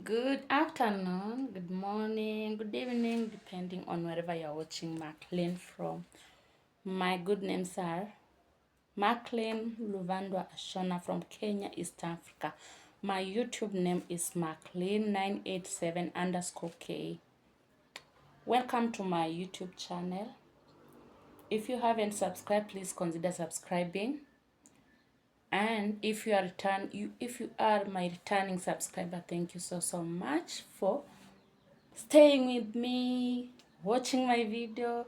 Good afternoon, good morning, good evening, depending on wherever you're watching Maclean from. My good names are Maclean Luvandwa Ashona from Kenya, East Africa. My YouTube name is Maclean987_K. Welcome to my YouTube channel. If you haven't subscribed, please consider subscribing. And if you are my returning subscriber, thank you so much for staying with me, watching my video.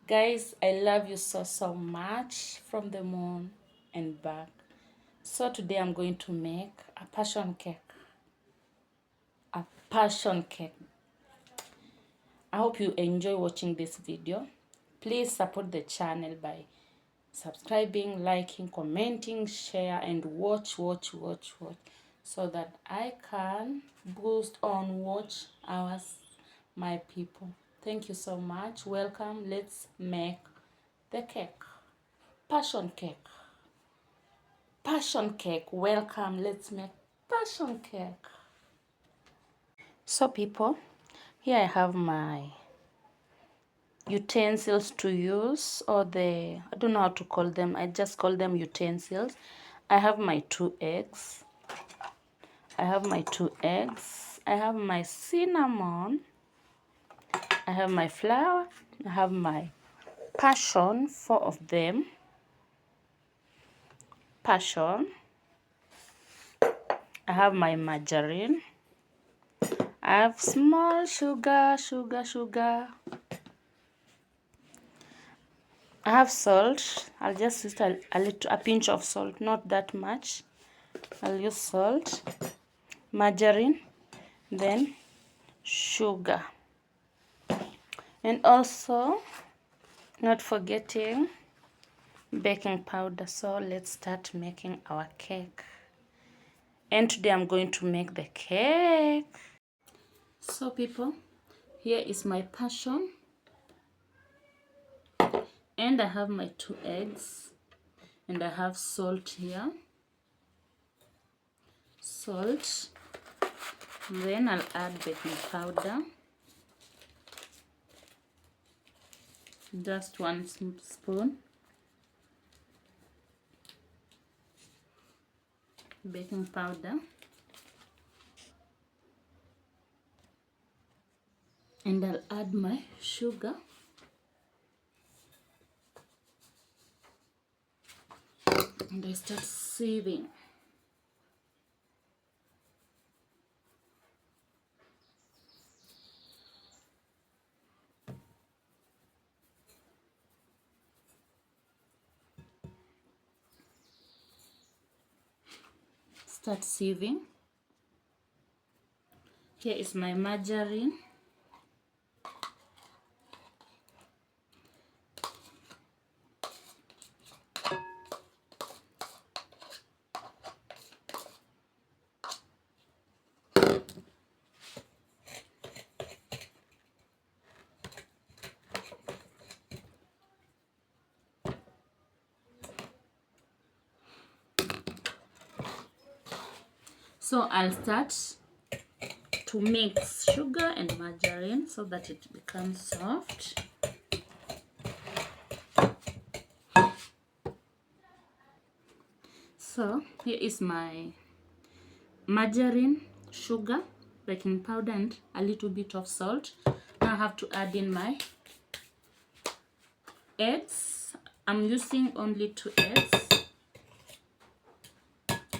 Guys, I love you so much from the moon and back. So today I'm going to make a passion cake. A passion cake. I hope you enjoy watching this video. Please support the channel by subscribing, liking, commenting, share, and watch so that I can boost on watch hours, my people. Thank you so much. Welcome. Let's make the cake. Passion cake. Passion cake. Welcome. Let's make passion cake. So people, here I have my utensils to use, or I don't know how to call them. I just call them utensils. I have my 2 eggs. I have my cinnamon. I have my flour. I have my passion, 4 of them. Passion. I have my margarine. I have small sugar. I have salt. I'll just use a pinch of salt, not that much. I'll use salt, margarine, then sugar, and also not forgetting baking powder. So let's start making our cake. And today I'm going to make the cake. So people, here is my passion, and I have my 2 eggs, and I have salt here. Salt. Then I'll add baking powder, just 1 spoon. Baking powder, and I'll add my sugar, and I start sieving. Start sieving. Here is my margarine. So I'll start to mix sugar and margarine so that it becomes soft. So here is my margarine, sugar, baking powder, and a little bit of salt. Now I have to add in my eggs. I'm using only 2 eggs.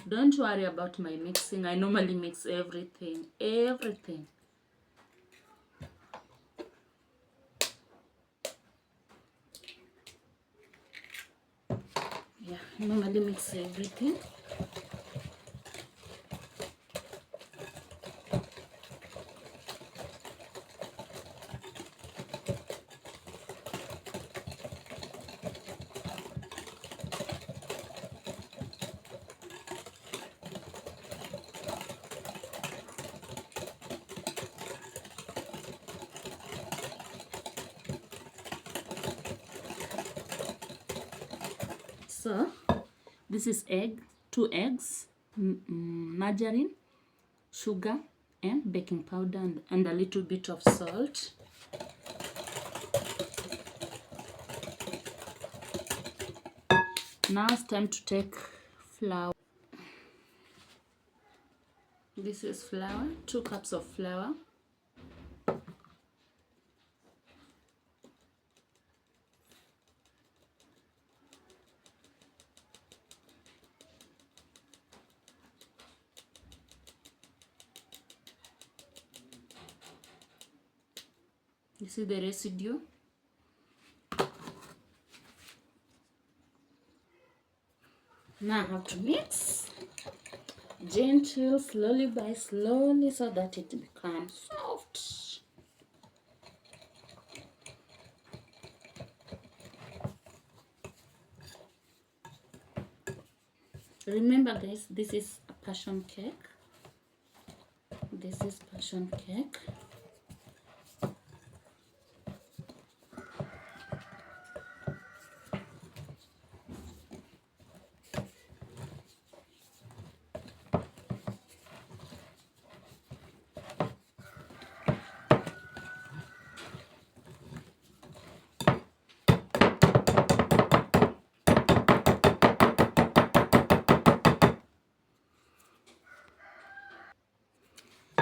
Don't worry about my mixing. I normally mix everything. Yeah, I normally mix everything. So this is 2 eggs, margarine, sugar, and baking powder and a little bit of salt. Now it's time to take flour. This is flour, 2 cups of flour. You see the residue? Now I have to mix gentle, slowly by slowly, so that it becomes soft. Remember guys, this is a passion cake. This is passion cake.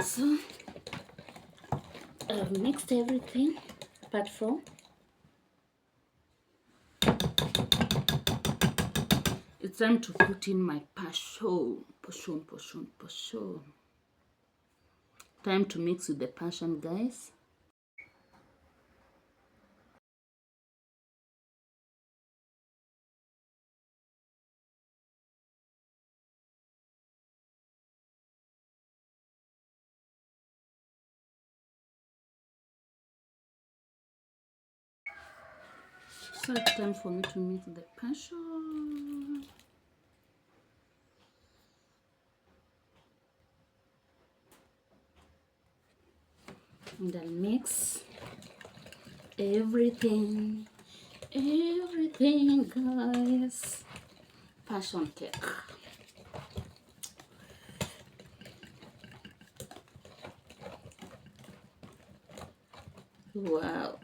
So I've mixed everything apart from it's time to put in my passion. Time to mix with the passion, guys. So it's time for me to mix the passion. And I'll mix everything, guys. Passion cake. Wow.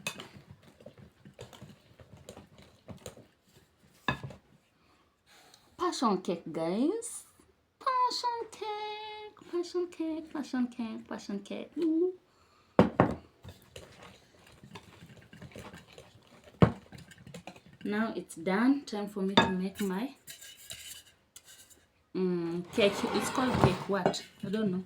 Passion cake, guys. Passion cake, passion cake, passion cake, passion cake. Now it's done. Time for me to make my cake. It's called cake what? I don't know.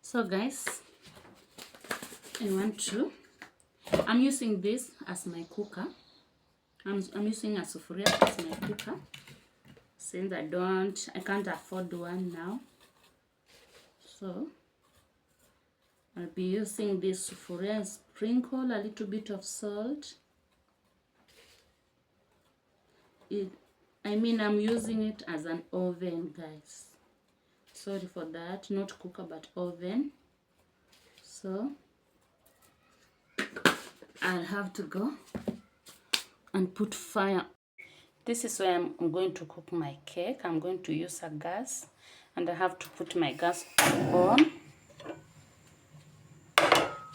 So guys, I'm using this as my cooker. I'm using a sufuria as my cooker since I can't afford one now. So I'll be using this sufuria and sprinkle a little bit of salt. I'm using it as an oven, guys. Sorry for that, not cooker but oven. So I'll have to go and put fire. This is where I'm going to cook my cake. I'm going to use a gas, and I have to put my gas on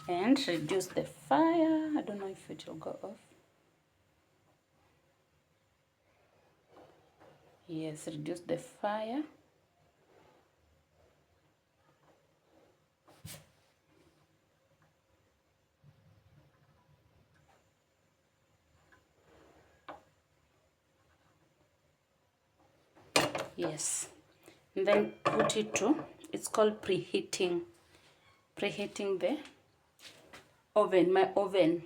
and reduce the fire. I don't know if it will go off. Yes, reduce the fire. Yes, and then put it to, it's called preheating the oven, my oven.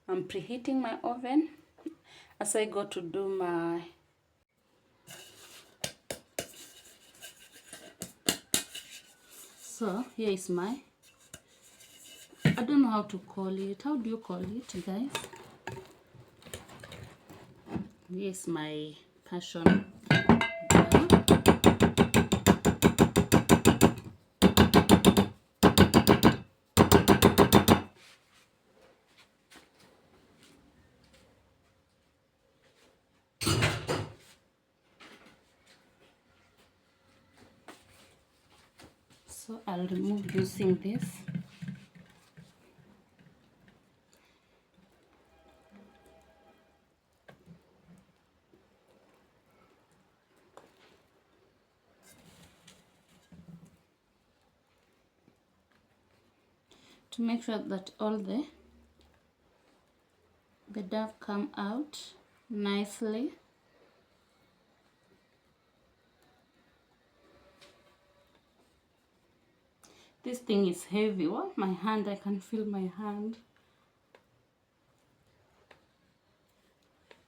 I'm preheating my oven. as I go to do my so here is my, I don't know how to call it. How do you call it, guys? Here's my passion. So I'll remove using this. To make sure that all the dough come out nicely. This thing is heavy. Well, my hand, I can feel my hand.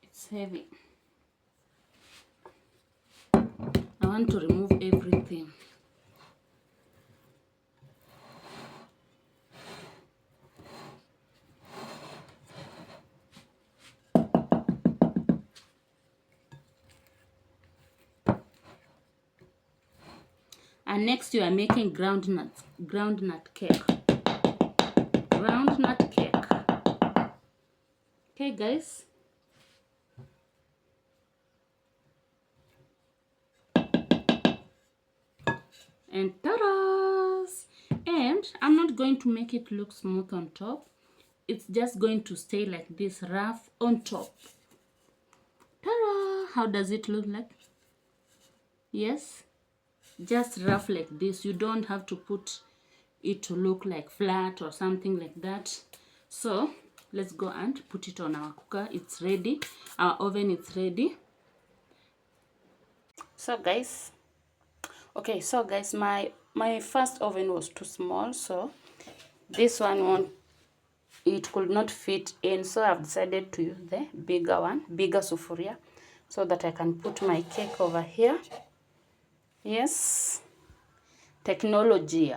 It's heavy. I want to remove everything. And next you are making groundnut cake. Groundnut cake. Okay, guys. And ta-da! And I'm not going to make it look smooth on top. It's just going to stay like this, rough on top. Ta-da! How does it look like? Yes, just rough like this. You don't have to put it to look like flat or something like that. So let's go and put it on our cooker. It's ready. Our oven is ready. So guys, okay, so guys, my first oven was too small, so this one it could not fit in, so I've decided to use the bigger one, bigger sufuria, so that I can put my cake over here. Yes, technology,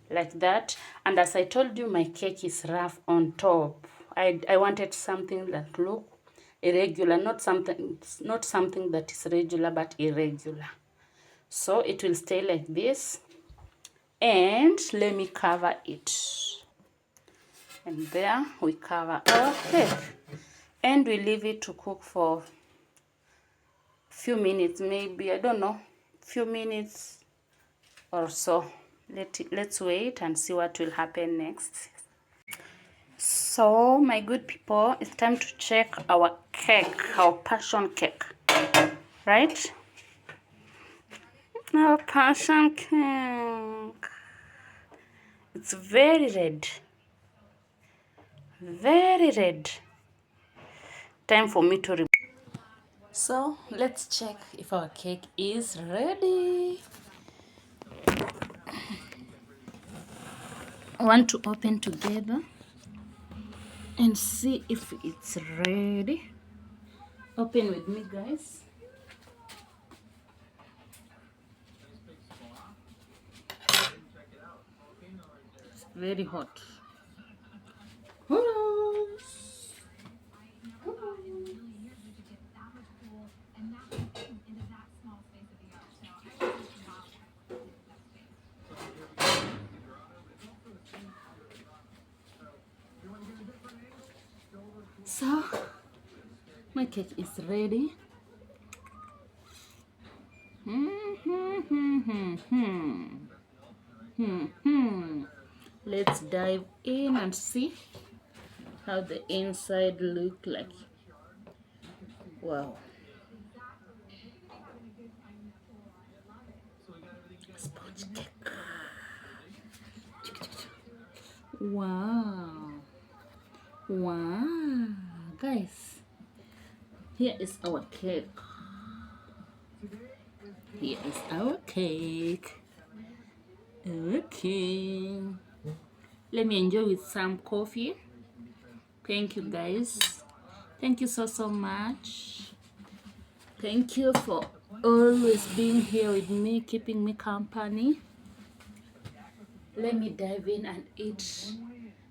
like that. And as I told you, my cake is rough on top. I wanted something that look irregular, not something that is regular, but irregular. So it will stay like this. And let me cover it. And there we cover our cake. And we leave it to cook for a few minutes, maybe, I don't know, few minutes or so. Let's wait and see what will happen next. So my good people, it's time to check our cake, our passion cake, right? Our passion cake, it's very red, very red. Time for me to so let's check if our cake is ready. I want to open together and see if it's ready. Open with me, guys. It's very hot. So my cake is ready. Let's dive in and see how the inside look like. Wow. Sponge cake. Wow. Wow. Guys, here is our cake. Here is our cake. Okay. Let me enjoy with some coffee. Thank you, guys. Thank you so much. Thank you for always being here with me, keeping me company. Let me dive in and eat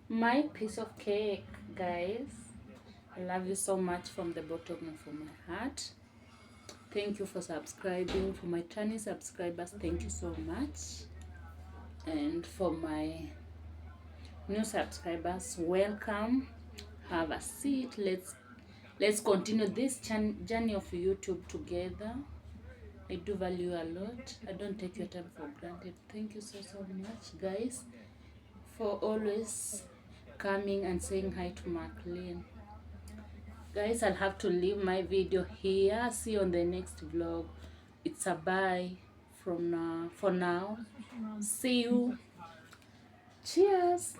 my piece of cake, guys. I love you so much from the bottom of my heart. Thank you for subscribing. For my tiny subscribers, thank you so much. And for my new subscribers, welcome. Have a seat. Let's continue this journey of YouTube together. I do value a lot. I don't take your time for granted. Thank you so much, guys, for always coming and saying hi to Maclean. Guys, I'll have to leave my video here. See you on the next vlog. It's a bye from now. For now. See you. Cheers.